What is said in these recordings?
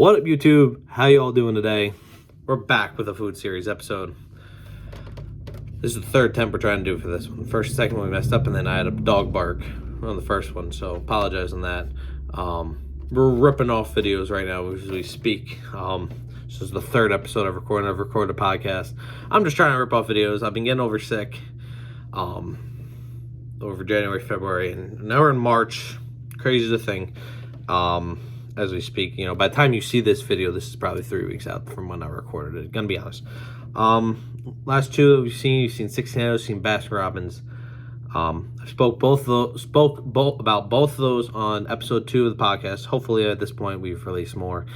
What up, YouTube? How you all doing today? We're back with a food series episode. This is the third attempt we're trying to do for this one. First, second one we messed up, and then I had a dog bark on the first one, so apologize on that. We're ripping off videos right now as we speak. This is the third episode I've recorded. I've recorded a podcast. I'm just trying to rip off videos. I've been getting over sick over January, February, and now we're in March. Crazy to think. As we speak, you know, by the time you see this video, this is probably 3 weeks out from when I recorded it. Gonna be honest. Last two you've seen 16 you've seen Baskin Robbins. I spoke about both of those on episode 2 of the podcast. Hopefully at this point we've released more.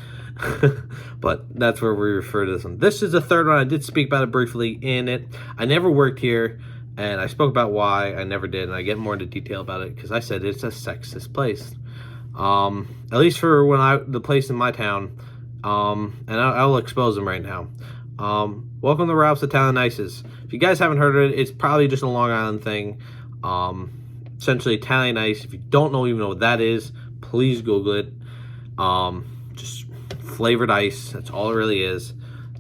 But that's where we refer to this one. This is the third one. I did speak about it briefly in it. I never worked here, and I spoke about why I never did, and I get more into detail about it because I said it's a sexist place. At least for the place in my town, and I'll expose them right now. Welcome to Ralph's Italian Ices. If you guys haven't heard of it, it's probably just a Long Island thing. Essentially Italian ice. If you don't even know what that is, please Google it. Just flavored ice. That's all it really is.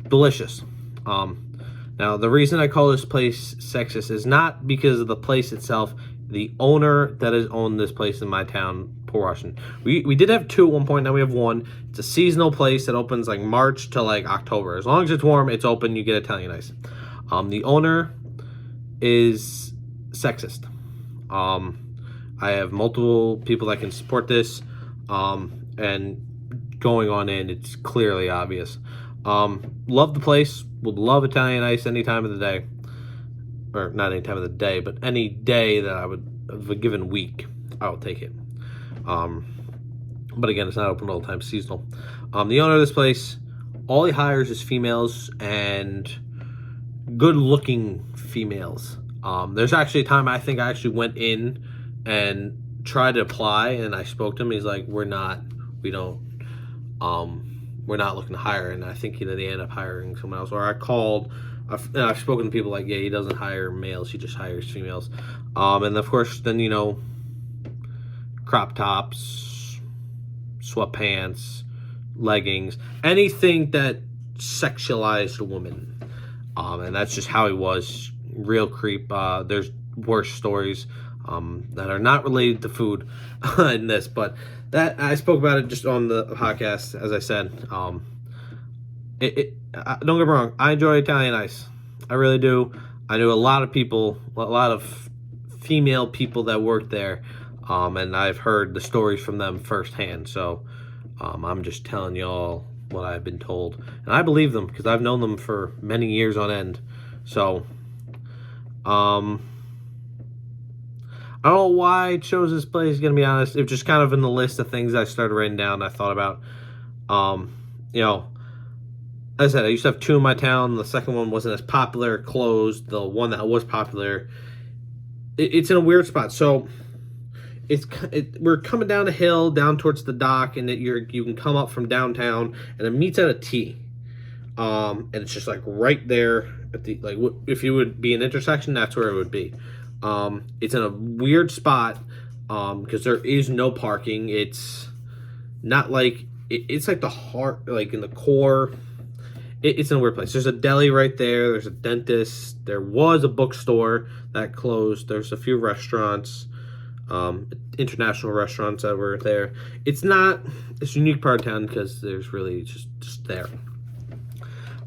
Delicious. Now the reason I call this place sexist is not because of the place itself. The owner that has owned this place in my town, Port Washington. We did have two at one point. Now we have one. It's a seasonal place that opens like March to like October. As long as it's warm, it's open. You get Italian ice. The owner is sexist. I have multiple people that can support this. And going on in, it's clearly obvious. Love the place. Would love Italian ice any time of the day. Or not any time of the day, but any day that I would, of a given week, I will take it. But again, it's not open all the time, seasonal. The owner of this place, all he hires is females and good-looking females. There's actually a time I think I actually went in and tried to apply, and I spoke to him. He's like, we're not looking to hire, and I think they ended up hiring someone else. Or I called. I've spoken to people like, yeah, he doesn't hire males, he just hires females. And of course, then, you know, crop tops, sweatpants, leggings, anything that sexualized a woman. And that's just how he was. Real creep. There's worse stories that are not related to food in this, but that I spoke about it just on the podcast, as I said. Don't get me wrong, I enjoy Italian ice. I really do. I knew a lot of people, a lot of female people that worked there, and I've heard the stories from them firsthand. So I'm just telling y'all what I've been told, and I believe them because I've known them for many years on end. So I don't know why I chose this place, gonna be honest. It was just kind of in the list of things I started writing down, I thought about. You know, as I said, I used to have two in my town. The second one wasn't as popular, closed. The one that was popular, it's in a weird spot. So we're coming down a hill, down towards the dock, and you can come up from downtown, and it meets at a T. And it's just like right there at the, like, if you would be an intersection, that's where it would be. It's in a weird spot because there is no parking. It's not like it's like the heart, like in the core. It's in a weird place. There's a deli right there. There's a dentist. There was a bookstore that closed. There's a few restaurants, international restaurants that were there. It's not this unique part of town because there's really just there.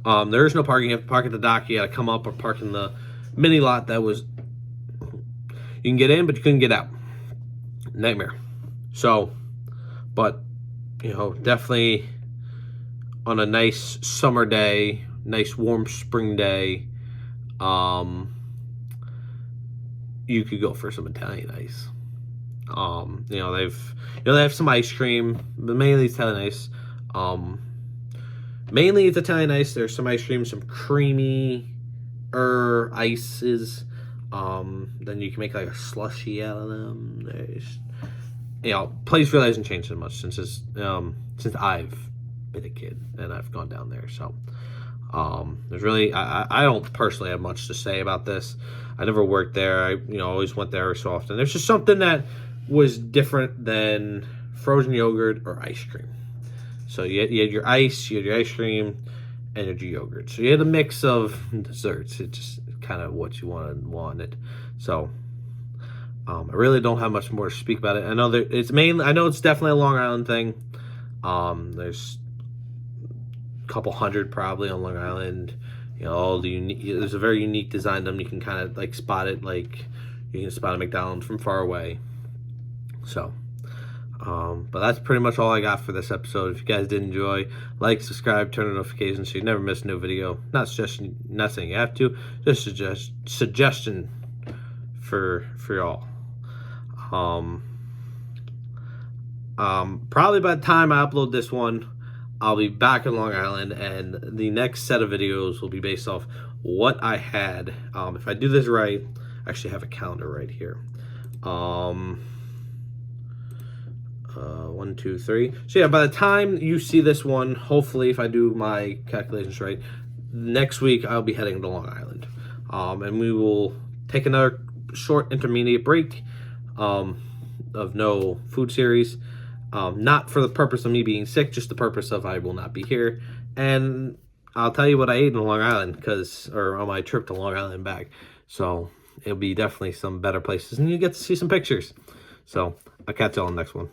There is no parking. You have to park at the dock. You got to come up or park in the mini lot that was. You can get in, but you couldn't get out. Nightmare. So, but you know, definitely. On a nice summer day, nice warm spring day, you could go for some Italian ice. You know, they have some ice cream, but mainly Italian ice. Mainly it's Italian ice. There's some ice cream, some creamy ices. Then you can make like a slushy out of them. You know, place really hasn't changed so much since I've been a kid and I've gone down there. So there's really I don't personally have much to say about this. I never worked there. I always went there so often. There's just something that was different than frozen yogurt or ice cream. So you had your ice, you had your ice cream, energy yogurt. So you had a mix of desserts. It's just kind of what you wanted. So I really don't have much more to speak about it. I know that it's mainly. I know it's definitely a Long Island thing. There's a couple hundred probably on Long Island. You know, all the unique. There's a very unique design to them. You can kind of like spot it. Like you can spot a McDonald's from far away. So. But that's pretty much all I got for this episode. If you guys did enjoy, like, subscribe, turn on notifications so you never miss a new video. Not saying you have to, just suggestion for y'all. Probably by the time I upload this one, I'll be back in Long Island, and the next set of videos will be based off what I had. If I do this right, I actually have a calendar right here. 1, 2, 3. So yeah, by the time you see this one, hopefully, if I do my calculations right, next week I'll be heading to Long Island, and we will take another short intermediate break of no food series, not for the purpose of me being sick, just the purpose of I will not be here, and I'll tell you what I ate in Long Island, or on my trip to Long Island and back. So it'll be definitely some better places, and you get to see some pictures. So I'll catch y'all on the next one.